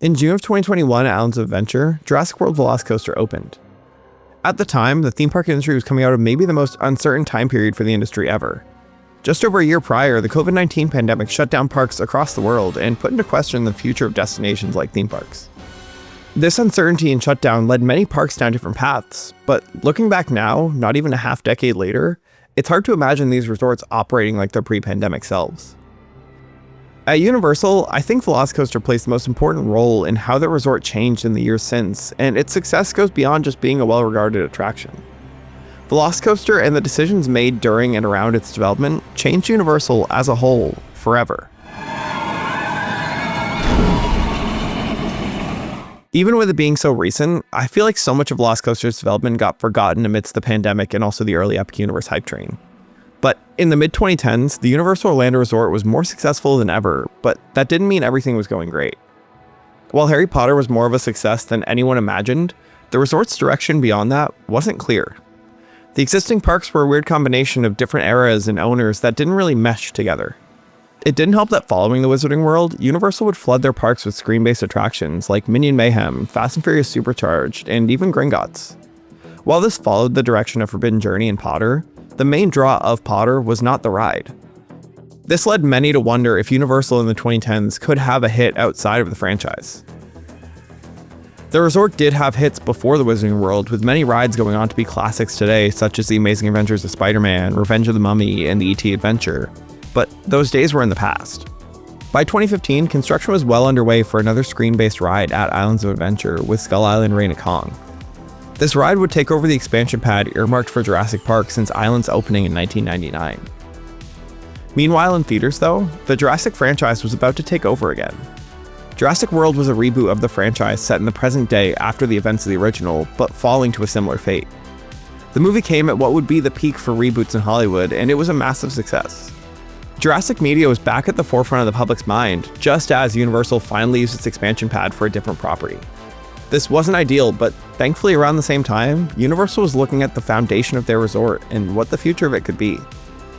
In June of 2021 at Islands of Adventure, Jurassic World VelociCoaster opened. At the time, the theme park industry was coming out of maybe the most uncertain time period for the industry ever. Just over a year prior, the COVID-19 pandemic shut down parks across the world and put into question the future of destinations like theme parks. This uncertainty and shutdown led many parks down different paths, but looking back now, not even a half decade later, it's hard to imagine these resorts operating like their pre-pandemic selves. At Universal, I think VelociCoaster plays the most important role in how the resort changed in the years since, and its success goes beyond just being a well-regarded attraction. VelociCoaster and the decisions made during and around its development changed Universal as a whole forever. Even with it being so recent, I feel like so much of VelociCoaster's development got forgotten amidst the pandemic and also the early Epic Universe hype train. But in the mid-2010s, the Universal Orlando Resort was more successful than ever, but that didn't mean everything was going great. While Harry Potter was more of a success than anyone imagined, the resort's direction beyond that wasn't clear. The existing parks were a weird combination of different eras and owners that didn't really mesh together. It didn't help that following the Wizarding World, Universal would flood their parks with screen-based attractions like Minion Mayhem, Fast and Furious Supercharged, and even Gringotts. While this followed the direction of Forbidden Journey and Potter, the main draw of Potter was not the ride. This led many to wonder if Universal in the 2010s could have a hit outside of the franchise. The resort did have hits before the Wizarding World, with many rides going on to be classics today, such as The Amazing Adventures of Spider-Man, Revenge of the Mummy, and the E.T. Adventure, but those days were in the past. By 2015, construction was well underway for another screen-based ride at Islands of Adventure with Skull Island Reign of Kong. This ride would take over the expansion pad earmarked for Jurassic Park since Island's opening in 1999. Meanwhile in theaters though, the Jurassic franchise was about to take over again. Jurassic World was a reboot of the franchise set in the present day after the events of the original, but falling to a similar fate. The movie came at what would be the peak for reboots in Hollywood, and it was a massive success. Jurassic media was back at the forefront of the public's mind, just as Universal finally used its expansion pad for a different property. This wasn't ideal, but thankfully around the same time, Universal was looking at the foundation of their resort and what the future of it could be.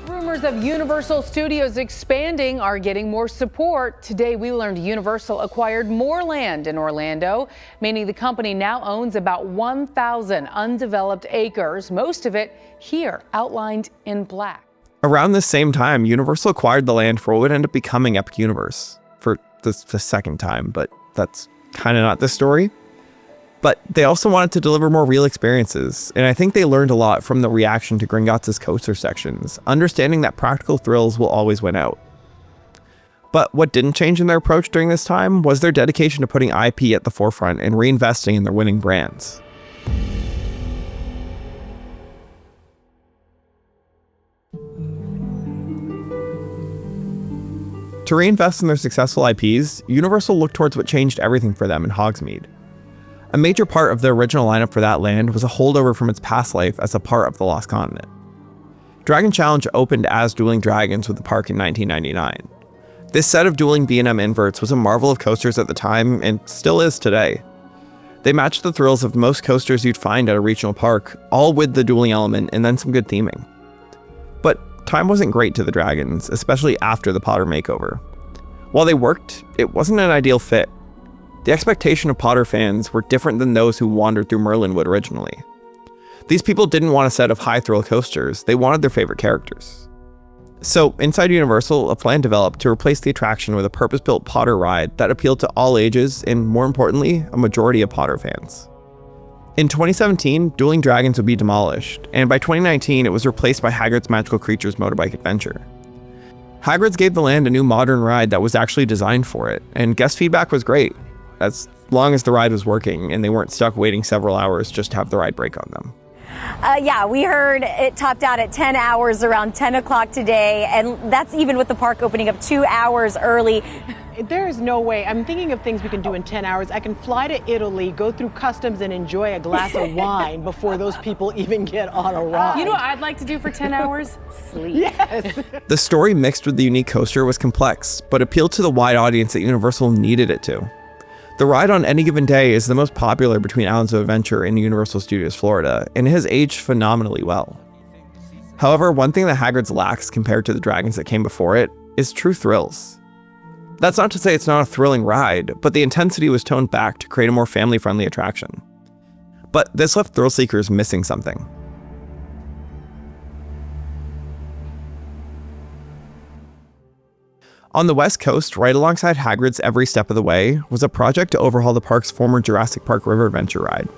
Rumors of Universal Studios expanding are getting more support. Today we learned Universal acquired more land in Orlando, meaning the company now owns about 1,000 undeveloped acres, most of it here outlined in black. Around this same time, Universal acquired the land for what would end up becoming Epic Universe for the second time, but that's kind of not the story. But they also wanted to deliver more real experiences, and I think they learned a lot from the reaction to Gringotts' coaster sections, understanding that practical thrills will always win out. But what didn't change in their approach during this time was their dedication to putting IP at the forefront and reinvesting in their winning brands. To reinvest in their successful IPs, Universal looked towards what changed everything for them in Hogsmeade. A major part of the original lineup for that land was a holdover from its past life as a part of the Lost Continent. Dragon Challenge opened as Dueling Dragons with the park in 1999. This set of dueling B&M inverts was a marvel of coasters at the time and still is today. They matched the thrills of most coasters you'd find at a regional park, all with the dueling element and then some good theming. But time wasn't great to the Dragons, especially after the Potter makeover. While they worked, it wasn't an ideal fit. The expectation of Potter fans were different than those who wandered through Merlinwood originally. These people didn't want a set of high-thrill coasters, they wanted their favorite characters. So, inside Universal, a plan developed to replace the attraction with a purpose-built Potter ride that appealed to all ages and, more importantly, a majority of Potter fans. In 2017, Dueling Dragons would be demolished, and by 2019 it was replaced by Hagrid's Magical Creatures Motorbike Adventure. Hagrid's gave the land a new modern ride that was actually designed for it, and guest feedback was great, as long as the ride was working and they weren't stuck waiting several hours just to have the ride break on them. Yeah, we heard it topped out at 10 hours around 10 o'clock today, and that's even with the park opening up 2 hours early. There is no way. I'm thinking of things we can do in 10 hours. I can fly to Italy, go through customs, and enjoy a glass of wine before those people even get on a ride. You know what I'd like to do for 10 hours? Sleep. Yes. The story mixed with the unique coaster was complex, but appealed to the wide audience that Universal needed it to. The ride on any given day is the most popular between Islands of Adventure and Universal Studios Florida, and it has aged phenomenally well. However, one thing that Hagrid's lacks compared to the dragons that came before it is true thrills. That's not to say it's not a thrilling ride, but the intensity was toned back to create a more family-friendly attraction. But this left thrill seekers missing something. On the West Coast, right alongside Hagrid's every step of the way, was a project to overhaul the park's former Jurassic Park River Adventure ride.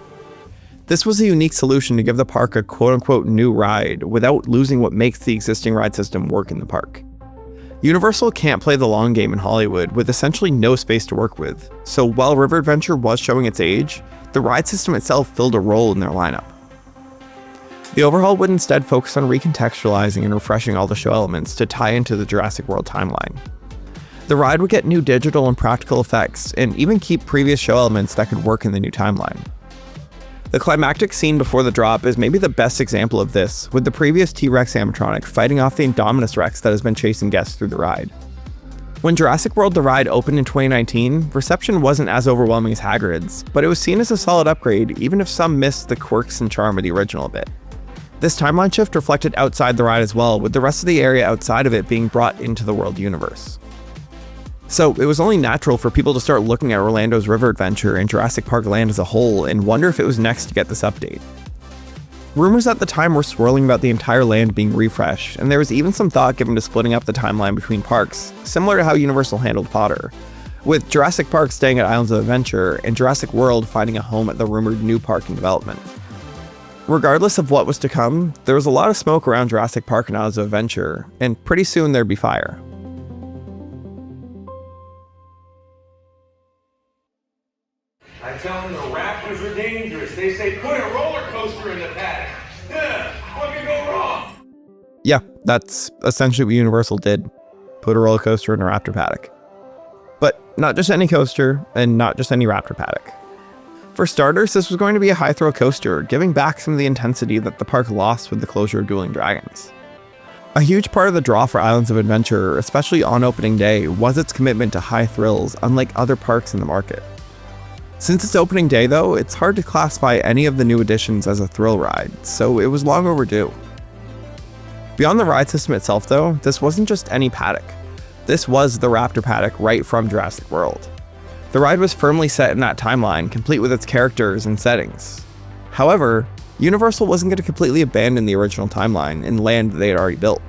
This was a unique solution to give the park a quote-unquote new ride without losing what makes the existing ride system work in the park. Universal can't play the long game in Hollywood with essentially no space to work with, so while River Adventure was showing its age, the ride system itself filled a role in their lineup. The overhaul would instead focus on recontextualizing and refreshing all the show elements to tie into the Jurassic World timeline. The ride would get new digital and practical effects, and even keep previous show elements that could work in the new timeline. The climactic scene before the drop is maybe the best example of this, with the previous T-Rex animatronic fighting off the Indominus Rex that has been chasing guests through the ride. When Jurassic World the Ride opened in 2019, reception wasn't as overwhelming as Hagrid's, but it was seen as a solid upgrade even if some missed the quirks and charm of the original a bit. This timeline shift reflected outside the ride as well, with the rest of the area outside of it being brought into the world universe. So it was only natural for people to start looking at Orlando's River Adventure and Jurassic Park Land as a whole and wonder if it was next to get this update. Rumors at the time were swirling about the entire land being refreshed, and there was even some thought given to splitting up the timeline between parks, similar to how Universal handled Potter, with Jurassic Park staying at Islands of Adventure and Jurassic World finding a home at the rumored new park in development. Regardless of what was to come, there was a lot of smoke around Jurassic Park and Islands of Adventure, and pretty soon there'd be fire. I tell them the Raptors are dangerous. They say put a roller coaster in the paddock. What could go wrong? Yeah, that's essentially what Universal did. Put a roller coaster in a Raptor paddock. But not just any coaster, and not just any Raptor paddock. For starters, this was going to be a high-thrill coaster, giving back some of the intensity that the park lost with the closure of Dueling Dragons. A huge part of the draw for Islands of Adventure, especially on opening day, was its commitment to high thrills, unlike other parks in the market. Since its opening day though, it's hard to classify any of the new additions as a thrill ride, so it was long overdue. Beyond the ride system itself though, this wasn't just any paddock. This was the Raptor paddock right from Jurassic World. The ride was firmly set in that timeline, complete with its characters and settings. However, Universal wasn't going to completely abandon the original timeline and land that they had already built.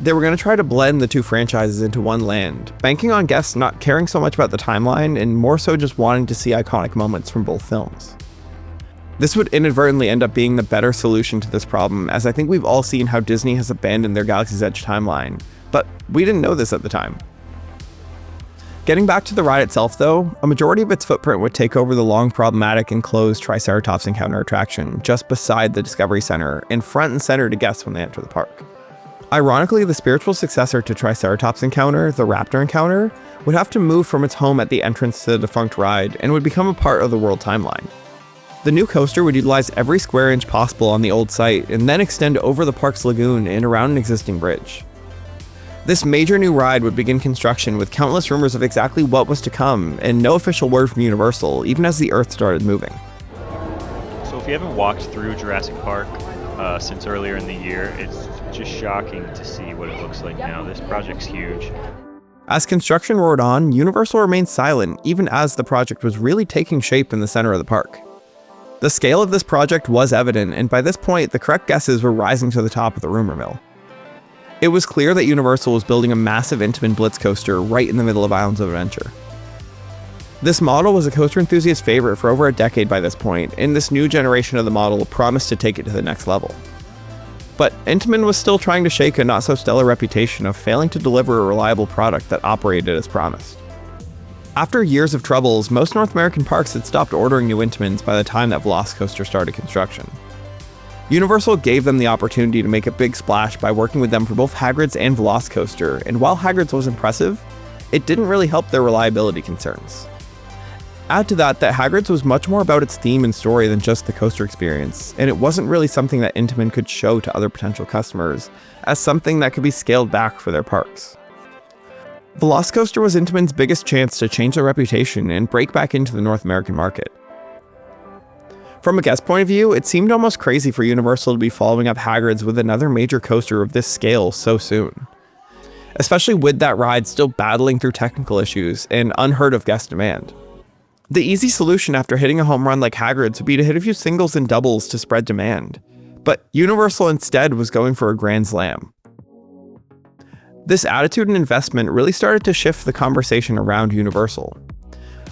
They were going to try to blend the two franchises into one land, banking on guests not caring so much about the timeline and more so just wanting to see iconic moments from both films. This would inadvertently end up being the better solution to this problem, as I think we've all seen how Disney has abandoned their Galaxy's Edge timeline, but we didn't know this at the time. Getting back to the ride itself though, a majority of its footprint would take over the long problematic enclosed Triceratops encounter attraction just beside the Discovery Center and front and center to guests when they enter the park. Ironically, the spiritual successor to Triceratops Encounter, the Raptor Encounter, would have to move from its home at the entrance to the defunct ride and would become a part of the world timeline. The new coaster would utilize every square inch possible on the old site and then extend over the park's lagoon and around an existing bridge. This major new ride would begin construction with countless rumors of exactly what was to come and no official word from Universal, even as the Earth started moving. So if you haven't walked through Jurassic Park since earlier in the year, it's just shocking to see what it looks like now. This project's huge. As construction roared on, Universal remained silent even as the project was really taking shape in the center of the park. The scale of this project was evident, and by this point, the correct guesses were rising to the top of the rumor mill. It was clear that Universal was building a massive Intamin Blitz coaster right in the middle of Islands of Adventure. This model was a coaster enthusiast favorite for over a decade by this point, and this new generation of the model promised to take it to the next level. But Intamin was still trying to shake a not-so-stellar reputation of failing to deliver a reliable product that operated as promised. After years of troubles, most North American parks had stopped ordering new Intamins by the time that VelociCoaster started construction. Universal gave them the opportunity to make a big splash by working with them for both Hagrid's and VelociCoaster, and while Hagrid's was impressive, it didn't really help their reliability concerns. Add to that Hagrid's was much more about its theme and story than just the coaster experience, and it wasn't really something that Intamin could show to other potential customers as something that could be scaled back for their parks. VelociCoaster was Intamin's biggest chance to change their reputation and break back into the North American market. From a guest point of view, it seemed almost crazy for Universal to be following up Hagrid's with another major coaster of this scale so soon. especially with that ride still battling through technical issues and unheard of guest demand. The easy solution after hitting a home run like Hagrid's would be to hit a few singles and doubles to spread demand, but Universal instead was going for a grand slam. This attitude and investment really started to shift the conversation around Universal.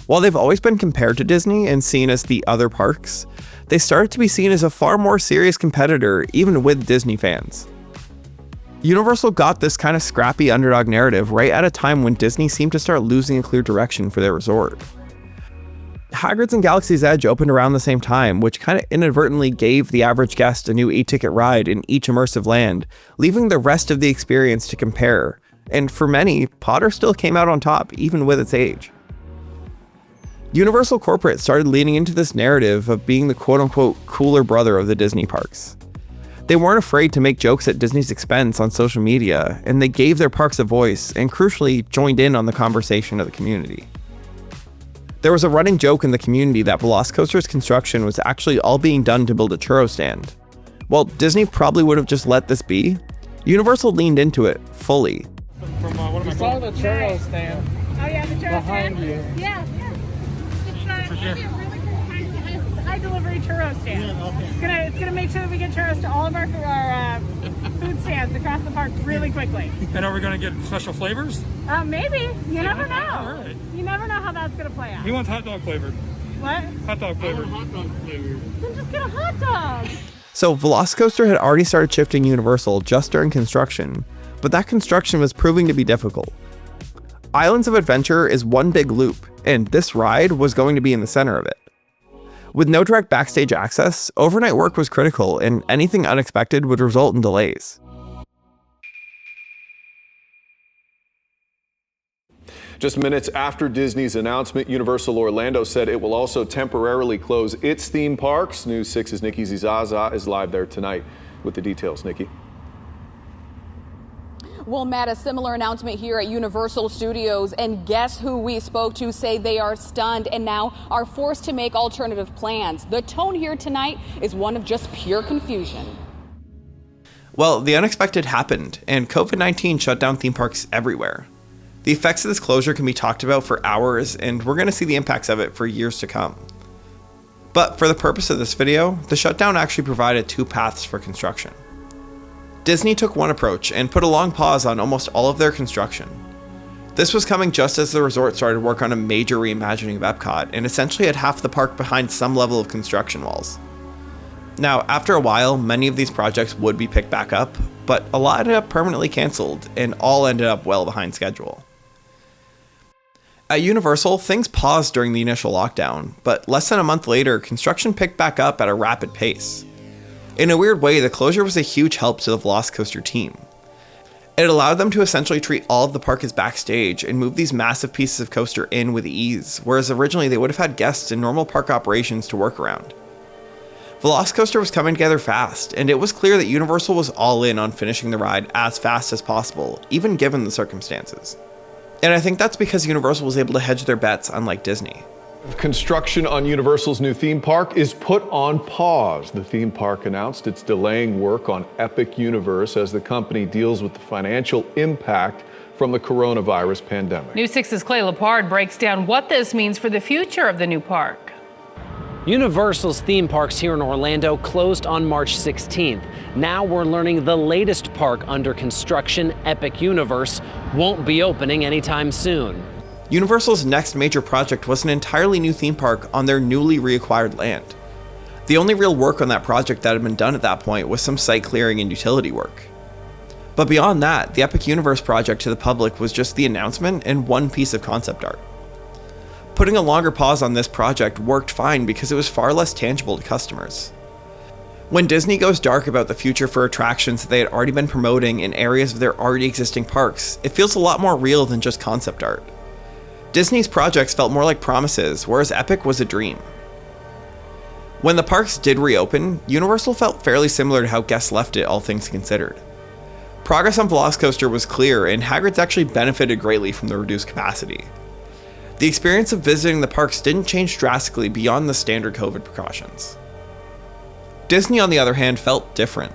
While they've always been compared to Disney and seen as the other parks, they started to be seen as a far more serious competitor even with Disney fans. Universal got this kind of scrappy underdog narrative right at a time when Disney seemed to start losing a clear direction for their resort. Hagrid's and Galaxy's Edge opened around the same time, which kind of inadvertently gave the average guest a new e-ticket ride in each immersive land, leaving the rest of the experience to compare. And for many, Potter still came out on top, even with its age. Universal Corporate started leaning into this narrative of being the quote-unquote cooler brother of the Disney parks. They weren't afraid to make jokes at Disney's expense on social media, and they gave their parks a voice and crucially joined in on the conversation of the community. There was a running joke in the community that VelociCoaster's construction was actually all being done to build a churro stand. While Disney probably would have just let this be, Universal leaned into it fully. We saw the churro stand. Oh yeah, the churro behind stand? you. Yeah. It's actually a really cool high delivery churro stand. Yeah, okay. It's gonna make sure that we get churros to all of our food stands across the park really quickly. And are we going to get special flavors? Maybe. You never know. All right. You never know how that's gonna play out. He wants hot dog flavored. What? Hot dog flavored. Then just get a hot dog. So VelociCoaster had already started shifting Universal just during construction, but that construction was proving to be difficult. Islands of Adventure is one big loop, and this ride was going to be in the center of it. With no direct backstage access, overnight work was critical, and anything unexpected would result in delays. Just minutes after Disney's announcement, Universal Orlando said it will also temporarily close its theme parks. News 6's Nikki Zizaza is live there tonight with the details. Nikki. Well, Matt, a similar announcement here at Universal Studios, and guess who we spoke to say they are stunned and now are forced to make alternative plans. The tone here tonight is one of just pure confusion. Well, the unexpected happened, and COVID-19 shut down theme parks everywhere. The effects of this closure can be talked about for hours, and we're going to see the impacts of it for years to come. But for the purpose of this video, the shutdown actually provided two paths for construction. Disney took one approach and put a long pause on almost all of their construction. This was coming just as the resort started work on a major reimagining of Epcot and essentially had half the park behind some level of construction walls. Now, after a while, many of these projects would be picked back up, but a lot ended up permanently canceled and all ended up well behind schedule. At Universal, things paused during the initial lockdown, but less than a month later, construction picked back up at a rapid pace. In a weird way, the closure was a huge help to the VelociCoaster team. It allowed them to essentially treat all of the park as backstage and move these massive pieces of coaster in with ease, whereas originally they would have had guests in normal park operations to work around. VelociCoaster was coming together fast, and it was clear that Universal was all in on finishing the ride as fast as possible, even given the circumstances. And I think that's because Universal was able to hedge their bets, unlike Disney. Construction on Universal's new theme park is put on pause. The theme park announced it's delaying work on Epic Universe as the company deals with the financial impact from the coronavirus pandemic. News 6's Clay Lepard breaks down what this means for the future of the new park. Universal's theme parks here in Orlando closed on March 16th. Now we're learning the latest park under construction, Epic Universe, won't be opening anytime soon. Universal's next major project was an entirely new theme park on their newly reacquired land. The only real work on that project that had been done at that point was some site clearing and utility work. But beyond that, the Epic Universe project to the public was just the announcement and one piece of concept art. Putting a longer pause on this project worked fine because it was far less tangible to customers. When Disney goes dark about the future for attractions that they had already been promoting in areas of their already existing parks, it feels a lot more real than just concept art. Disney's projects felt more like promises, whereas Epic was a dream. When the parks did reopen, Universal felt fairly similar to how guests left it, all things considered. Progress on VelociCoaster was clear, and Hagrid's actually benefited greatly from the reduced capacity. The experience of visiting the parks didn't change drastically beyond the standard COVID precautions. Disney, on the other hand, felt different.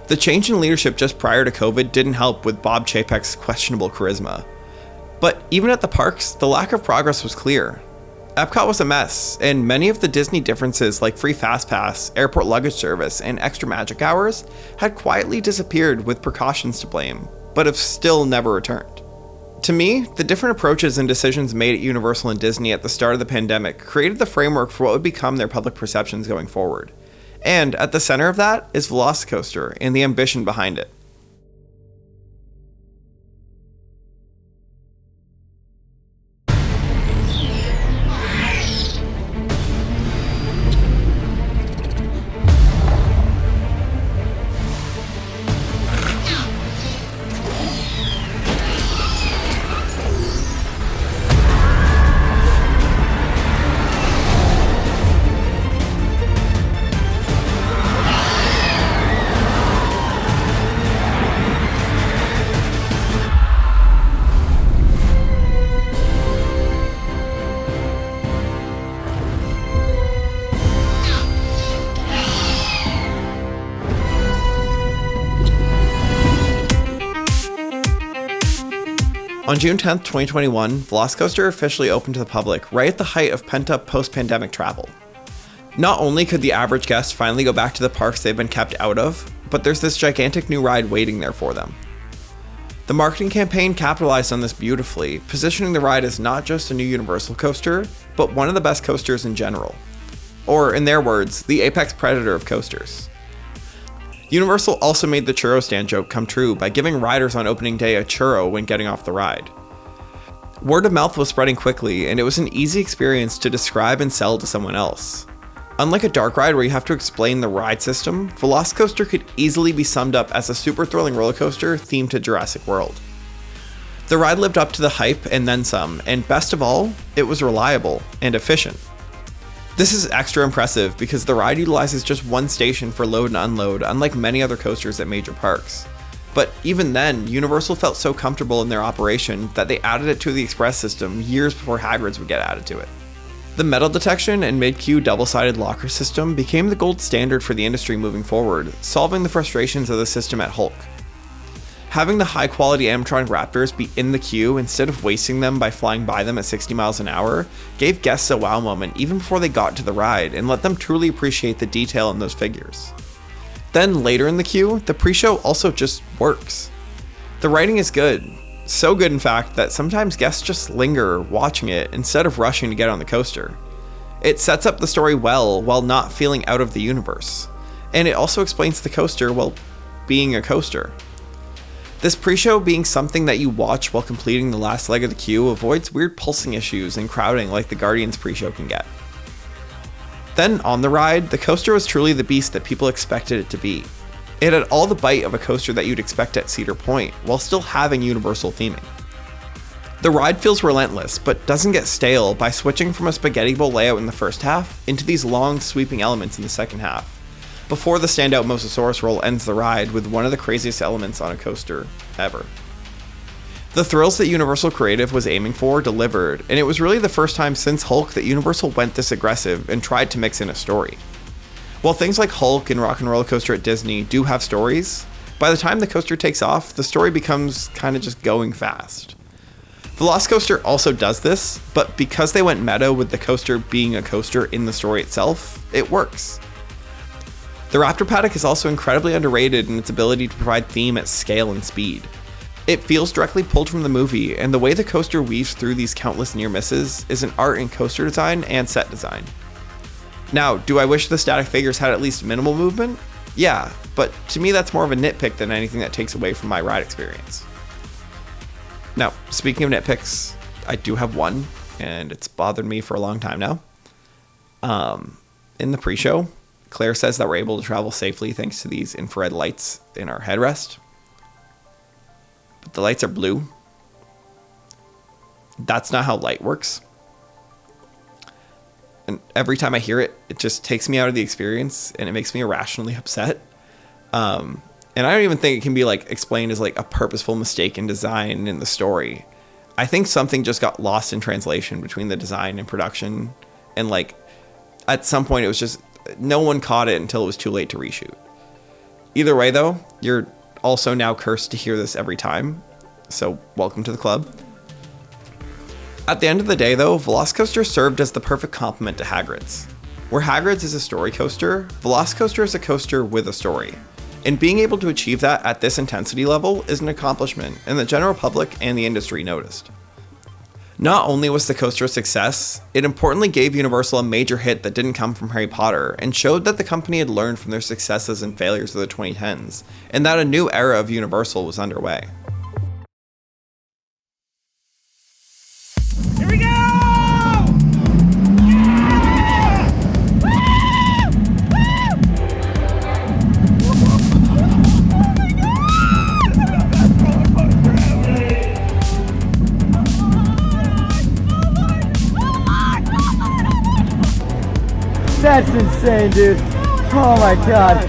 The change in leadership just prior to COVID didn't help with Bob Chapek's questionable charisma. But even at the parks, the lack of progress was clear. Epcot was a mess, and many of the Disney differences like free fast pass, airport luggage service, and extra magic hours had quietly disappeared with precautions to blame, but have still never returned. To me, the different approaches and decisions made at Universal and Disney at the start of the pandemic created the framework for what would become their public perceptions going forward. And at the center of that is VelociCoaster and the ambition behind it. On June 10th, 2021, VelociCoaster officially opened to the public right at the height of pent-up post-pandemic travel. Not only could the average guest finally go back to the parks they've been kept out of, but there's this gigantic new ride waiting there for them. The marketing campaign capitalized on this beautifully, positioning the ride as not just a new Universal coaster, but one of the best coasters in general. Or, in their words, the apex predator of coasters. Universal also made the churro stand joke come true by giving riders on opening day a churro when getting off the ride. Word of mouth was spreading quickly, and it was an easy experience to describe and sell to someone else. Unlike a dark ride where you have to explain the ride system, VelociCoaster could easily be summed up as a super thrilling roller coaster themed to Jurassic World. The ride lived up to the hype and then some, and best of all, it was reliable and efficient. This is extra impressive because the ride utilizes just one station for load and unload, unlike many other coasters at major parks. But even then, Universal felt so comfortable in their operation that they added it to the express system years before Hagrid's would get added to it. The metal detection and mid-queue double-sided locker system became the gold standard for the industry moving forward, solving the frustrations of the system at Hulk. Having the high-quality animatronic Raptors be in the queue instead of wasting them by flying by them at 60 miles an hour gave guests a wow moment even before they got to the ride and let them truly appreciate the detail in those figures. Then later in the queue, the pre-show also just works. The writing is good. So good in fact that sometimes guests just linger watching it instead of rushing to get on the coaster. It sets up the story well while not feeling out of the universe. And it also explains the coaster while being a coaster. This pre-show being something that you watch while completing the last leg of the queue avoids weird pulsing issues and crowding like the Guardians pre-show can get. Then on the ride, the coaster was truly the beast that people expected it to be. It had all the bite of a coaster that you'd expect at Cedar Point, while still having Universal theming. The ride feels relentless, but doesn't get stale by switching from a spaghetti bowl layout in the first half into these long sweeping elements in the second half, before the standout Mosasaurus roll ends the ride with one of the craziest elements on a coaster ever. The thrills that Universal Creative was aiming for delivered, and it was really the first time since Hulk that Universal went this aggressive and tried to mix in a story. While things like Hulk and Rock 'n' Roller Coaster at Disney do have stories, by the time the coaster takes off, the story becomes kind of just going fast. VelociCoaster also does this, but because they went meta with the coaster being a coaster in the story itself, it works. The Raptor Paddock is also incredibly underrated in its ability to provide theme at scale and speed. It feels directly pulled from the movie, and the way the coaster weaves through these countless near misses is an art in coaster design and set design. Now, do I wish the static figures had at least minimal movement? Yeah, but to me that's more of a nitpick than anything that takes away from my ride experience. Now, speaking of nitpicks, I do have one, and it's bothered me for a long time now. In the pre-show, Claire says that we're able to travel safely thanks to these infrared lights in our headrest. But the lights are blue. That's not how light works. And every time I hear it, it just takes me out of the experience and it makes me irrationally upset. And I don't even think it can be like explained as like a purposeful mistake in design in the story. I think something just got lost in translation between the design and production. And like at some point it was just, no one caught it until it was too late to reshoot. Either way though, you're also now cursed to hear this every time, so welcome to the club. At the end of the day though, VelociCoaster served as the perfect complement to Hagrid's. Where Hagrid's is a story coaster, VelociCoaster is a coaster with a story. And being able to achieve that at this intensity level is an accomplishment, and the general public and the industry noticed. Not only was the coaster a success, it importantly gave Universal a major hit that didn't come from Harry Potter, and showed that the company had learned from their successes and failures of the 2010s, and that a new era of Universal was underway. Here we go! That's insane, dude. Oh my god.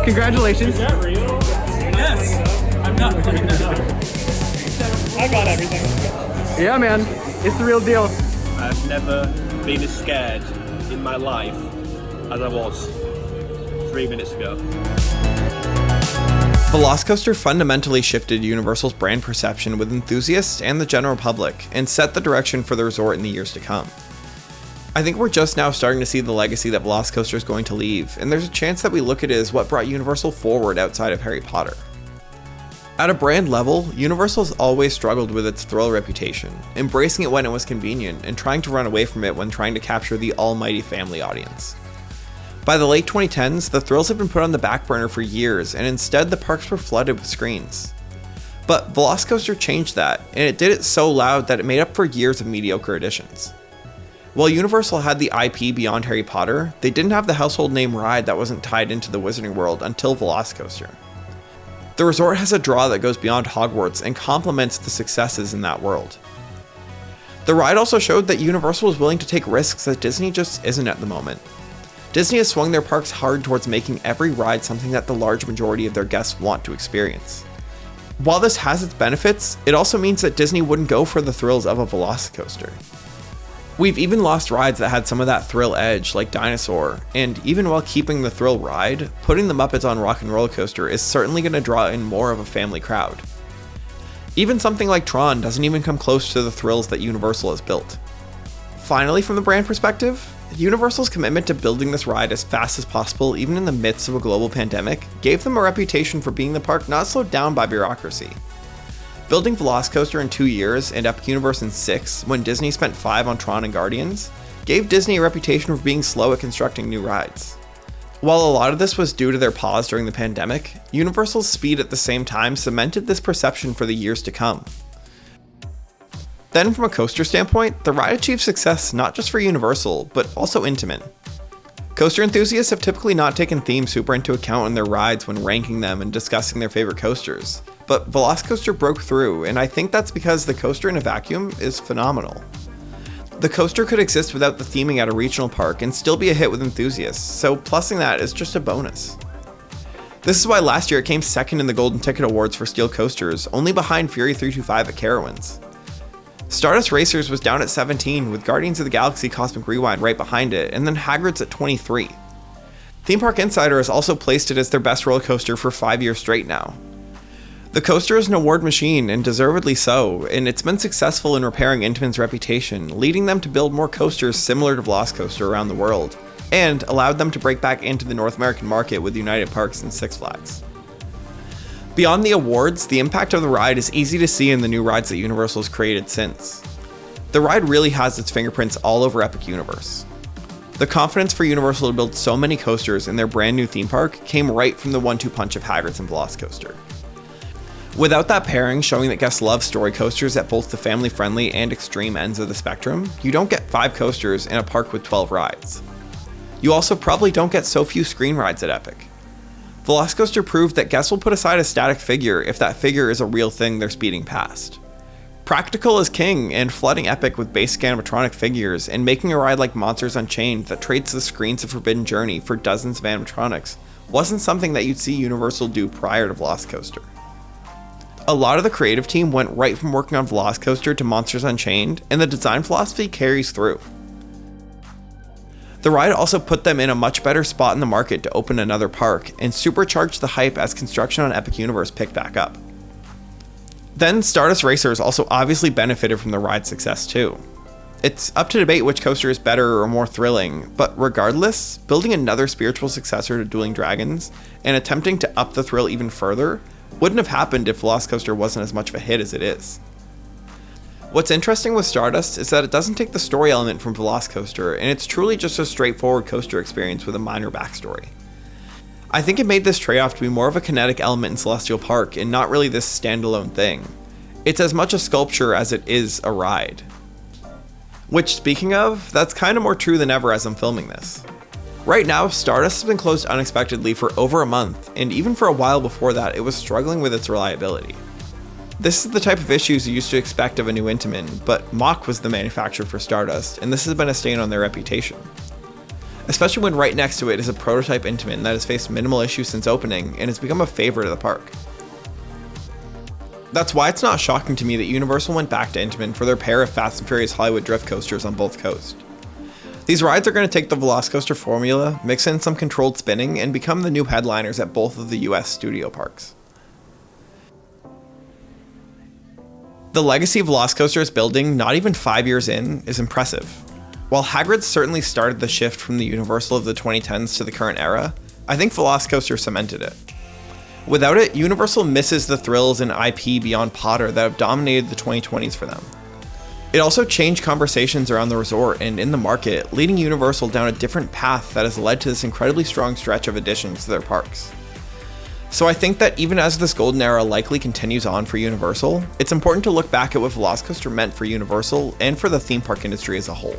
Congratulations. Is that real? Yes. I'm not putting that up. I got everything. Yeah, man. It's the real deal. I've never been as scared in my life as I was 3 minutes ago. VelociCoaster fundamentally shifted Universal's brand perception with enthusiasts and the general public, and set the direction for the resort in the years to come. I think we're just now starting to see the legacy that VelociCoaster is going to leave, and there's a chance that we look at it as what brought Universal forward outside of Harry Potter. At a brand level, Universal has always struggled with its thrill reputation, embracing it when it was convenient, and trying to run away from it when trying to capture the almighty family audience. By the late 2010s, the thrills had been put on the back burner for years, and instead the parks were flooded with screens. But VelociCoaster changed that, and it did it so loud that it made up for years of mediocre additions. While Universal had the IP beyond Harry Potter, they didn't have the household name ride that wasn't tied into the Wizarding World until VelociCoaster. The resort has a draw that goes beyond Hogwarts and complements the successes in that world. The ride also showed that Universal was willing to take risks that Disney just isn't at the moment. Disney has swung their parks hard towards making every ride something that the large majority of their guests want to experience. While this has its benefits, it also means that Disney wouldn't go for the thrills of a VelociCoaster. We've even lost rides that had some of that thrill edge, like Dinosaur, and even while keeping the thrill ride, putting the Muppets on Rock and Roller Coaster is certainly going to draw in more of a family crowd. Even something like Tron doesn't even come close to the thrills that Universal has built. Finally, from the brand perspective, Universal's commitment to building this ride as fast as possible, even in the midst of a global pandemic, gave them a reputation for being the park not slowed down by bureaucracy. Building VelociCoaster in 2 years and Epic Universe in 6, when Disney spent 5 on Tron and Guardians, gave Disney a reputation for being slow at constructing new rides. While a lot of this was due to their pause during the pandemic, Universal's speed at the same time cemented this perception for the years to come. Then from a coaster standpoint, the ride achieved success not just for Universal, but also Intamin. Coaster enthusiasts have typically not taken themes super into account in their rides when ranking them and discussing their favorite coasters, but VelociCoaster broke through, and I think that's because the coaster in a vacuum is phenomenal. The coaster could exist without the theming at a regional park and still be a hit with enthusiasts, so plussing that is just a bonus. This is why last year it came second in the Golden Ticket Awards for Steel Coasters, only behind Fury 325 at Carowinds. Stardust Racers was down at 17, with Guardians of the Galaxy Cosmic Rewind right behind it, and then Hagrid's at 23. Theme Park Insider has also placed it as their best roller coaster for 5 years straight now. The coaster is an award machine, and deservedly so, and it's been successful in repairing Intamin's reputation, leading them to build more coasters similar to VelociCoaster around the world, and allowed them to break back into the North American market with United Parks and Six Flags. Beyond the awards, the impact of the ride is easy to see in the new rides that Universal has created since. The ride really has its fingerprints all over Epic Universe. The confidence for Universal to build so many coasters in their brand new theme park came right from the 1-2 punch of Hagrid's and VelociCoaster. Without that pairing showing that guests love story coasters at both the family-friendly and extreme ends of the spectrum, you don't get 5 coasters in a park with 12 rides. You also probably don't get so few screen rides at Epic. VelociCoaster proved that guests will put aside a static figure if that figure is a real thing they're speeding past. Practical is king, and flooding Epic with basic animatronic figures and making a ride like Monsters Unchained that trades the screens of Forbidden Journey for dozens of animatronics wasn't something that you'd see Universal do prior to VelociCoaster. A lot of the creative team went right from working on VelociCoaster to Monsters Unchained, and the design philosophy carries through. The ride also put them in a much better spot in the market to open another park and supercharged the hype as construction on Epic Universe picked back up. Then Stardust Racers also obviously benefited from the ride's success too. It's up to debate which coaster is better or more thrilling, but regardless, building another spiritual successor to Dueling Dragons and attempting to up the thrill even further wouldn't have happened if VelociCoaster wasn't as much of a hit as it is. What's interesting with Stardust is that it doesn't take the story element from VelociCoaster, and it's truly just a straightforward coaster experience with a minor backstory. I think it made this trade-off to be more of a kinetic element in Celestial Park and not really this standalone thing. It's as much a sculpture as it is a ride. Which, speaking of, that's kind of more true than ever as I'm filming this. Right now, Stardust has been closed unexpectedly for over a month, and even for a while before that, it was struggling with its reliability. This is the type of issues you used to expect of a new Intamin, but Mach was the manufacturer for Stardust, and this has been a stain on their reputation. Especially when right next to it is a prototype Intamin that has faced minimal issues since opening and has become a favorite of the park. That's why it's not shocking to me that Universal went back to Intamin for their pair of Fast and Furious Hollywood drift coasters on both coasts. These rides are going to take the VelociCoaster formula, mix in some controlled spinning, and become the new headliners at both of the US studio parks. The legacy VelociCoaster is building, not even 5 years in, is impressive. While Hagrid's certainly started the shift from the Universal of the 2010s to the current era, I think VelociCoaster cemented it. Without it, Universal misses the thrills and IP beyond Potter that have dominated the 2020s for them. It also changed conversations around the resort and in the market, leading Universal down a different path that has led to this incredibly strong stretch of additions to their parks. So I think that even as this golden era likely continues on for Universal, it's important to look back at what VelociCoaster meant for Universal and for the theme park industry as a whole.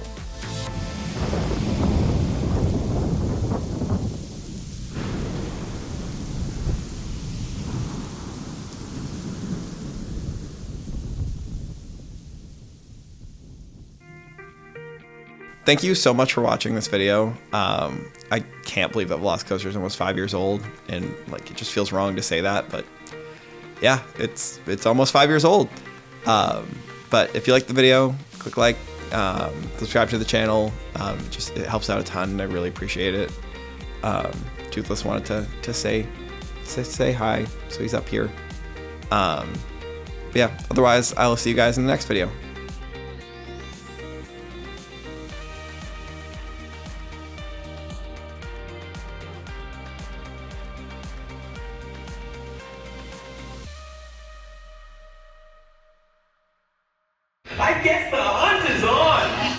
Thank you so much for watching this video. I can't believe that VelociCoaster is almost 5 years old, and like it just feels wrong to say that, but yeah, it's almost 5 years old. But if you like the video, click like, subscribe to the channel. It helps out a ton, and I really appreciate it. Toothless wanted to say hi, so he's up here. Yeah, otherwise I will see you guys in the next video. I guess the